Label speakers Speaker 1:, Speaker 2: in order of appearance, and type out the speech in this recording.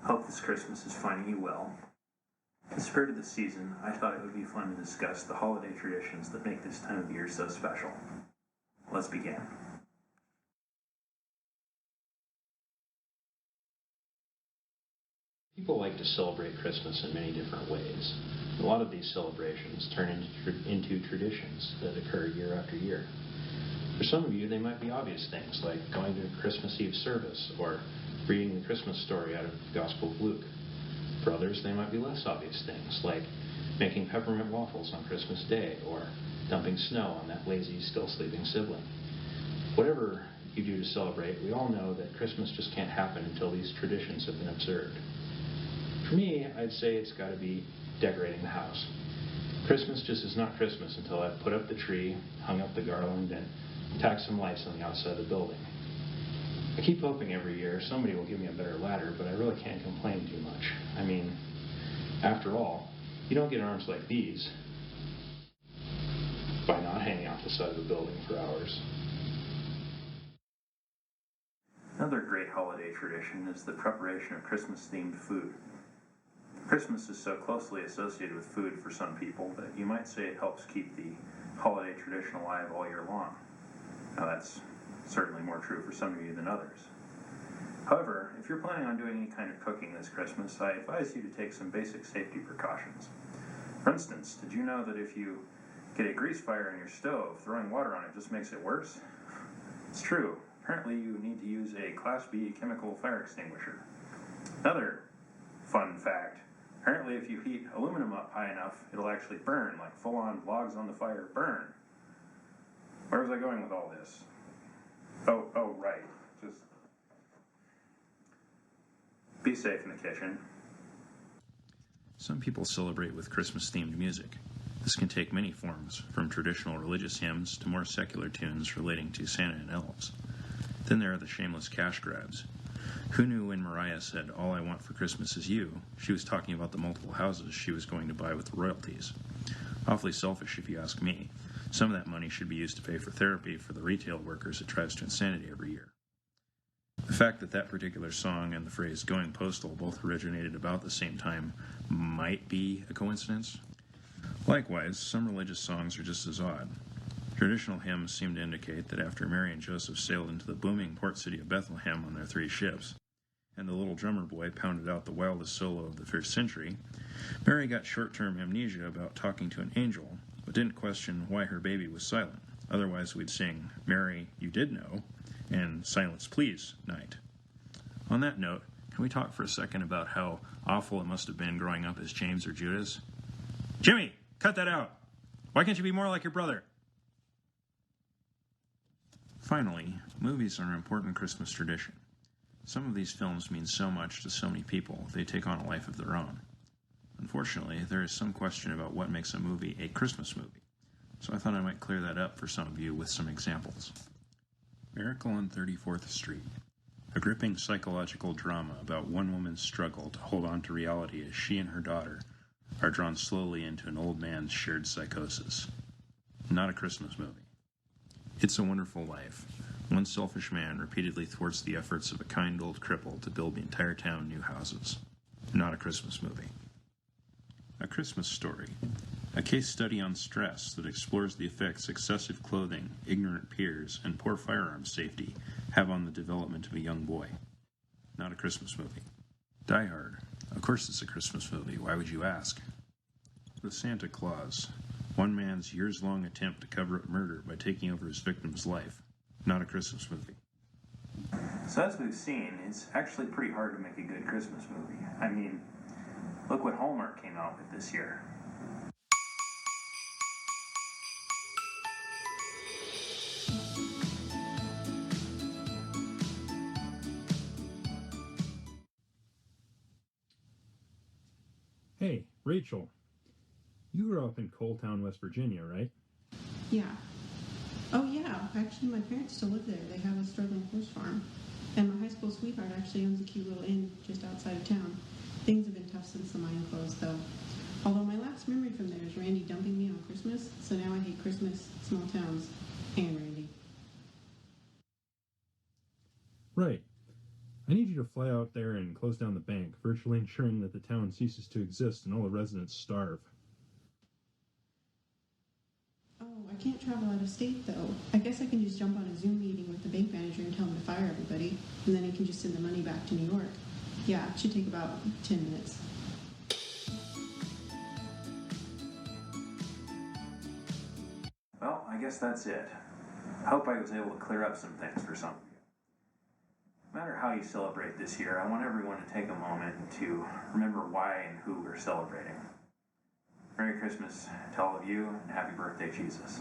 Speaker 1: Hope this Christmas is finding you well. In the spirit of the season, I thought it would be fun to discuss the holiday traditions that make this time of year so special. Let's begin.
Speaker 2: People like to celebrate Christmas in many different ways. A lot of these celebrations turn into traditions that occur year after year. For some of you, they might be obvious things, like going to a Christmas Eve service or reading the Christmas story out of the Gospel of Luke. For others, they might be less obvious things, like making peppermint waffles on Christmas Day or dumping snow on that lazy, still sleeping sibling. Whatever you do to celebrate, we all know that Christmas just can't happen until these traditions have been observed. For me, I'd say it's got to be decorating the house. Christmas just is not Christmas until I've put up the tree, hung up the garland, and tacked some lights on the outside of the building. I keep hoping every year somebody will give me a better ladder, but I really can't complain too much. I mean, after all, you don't get arms like these by not hanging off the side of the building for hours.
Speaker 1: Another great holiday tradition is the preparation of Christmas-themed food. Christmas is so closely associated with food for some people that you might say it helps keep the holiday tradition alive all year long. Now that's certainly more true for some of you than others. However, if you're planning on doing any kind of cooking this Christmas, I advise you to take some basic safety precautions. For instance, did you know that if you get a grease fire in your stove, throwing water on it just makes it worse? It's true. Apparently you need to use a Class B chemical fire extinguisher. Another fun fact, apparently if you heat aluminum up high enough, it'll actually burn, like full-on logs on the fire burn. Where was I going with all this? Oh, right. Just be safe in the kitchen.
Speaker 3: Some people celebrate with Christmas-themed music. This can take many forms, from traditional religious hymns to more secular tunes relating to Santa and elves. Then there are the shameless cash grabs. Who knew when Mariah said, "All I want for Christmas is you," she was talking about the multiple houses she was going to buy with the royalties? Awfully selfish if you ask me. Some of that money should be used to pay for therapy for the retail workers it drives to insanity every year. The fact that that particular song and the phrase "going postal" both originated about the same time might be a coincidence. Likewise, some religious songs are just as odd. Traditional hymns seem to indicate that after Mary and Joseph sailed into the booming port city of Bethlehem on their 3 ships, and the little drummer boy pounded out the wildest solo of the first century, Mary got short-term amnesia about talking to an angel, but didn't question why her baby was silent. Otherwise we'd sing, "Mary, you did know," and "Silence Please" night. On that note, can we talk for a second about how awful it must have been growing up as James or Judas? Jimmy, cut that out! Why can't you be more like your brother? Finally, movies are an important Christmas tradition. Some of these films mean so much to so many people, they take on a life of their own. Unfortunately, there is some question about what makes a movie a Christmas movie, so I thought I might clear that up for some of you with some examples. Miracle on 34th Street, a gripping psychological drama about one woman's struggle to hold on to reality as she and her daughter are drawn slowly into an old man's shared psychosis. Not a Christmas movie. It's a Wonderful Life. One selfish man repeatedly thwarts the efforts of a kind old cripple to build the entire town new houses. Not a Christmas movie. A Christmas Story. A case study on stress that explores the effects excessive clothing, ignorant peers, and poor firearms safety have on the development of a young boy. Not a Christmas movie. Die Hard. Of course it's a Christmas movie. Why would you ask? The Santa Claus. One man's years-long attempt to cover up murder by taking over his victim's life. Not a Christmas movie.
Speaker 1: So as we've seen, it's actually pretty hard to make a good Christmas movie. I mean, look what Hallmark came out with this year.
Speaker 3: Hey, Rachel. You grew up in Coaltown, West Virginia, right?
Speaker 4: Yeah. Oh, yeah. Actually, my parents still live there. They have a struggling horse farm. And my high school sweetheart actually owns a cute little inn just outside of town. Things have been tough since the mine closed, though. Although my last memory from there is Randy dumping me on Christmas, so now I hate Christmas, small towns, and Randy.
Speaker 3: Right. I need you to fly out there and close down the bank, virtually ensuring that the town ceases to exist and all the residents starve.
Speaker 4: Oh, I can't travel out of state, though. I guess I can just jump on a Zoom meeting with the bank manager and tell him to fire everybody, and then he can just send the money back to New York. Yeah, it should take about 10 minutes.
Speaker 1: Well, I guess that's it. I hope I was able to clear up some things for some of you. No matter how you celebrate this year, I want everyone to take a moment to remember why and who we're celebrating. Merry Christmas to all of you, and happy birthday, Jesus.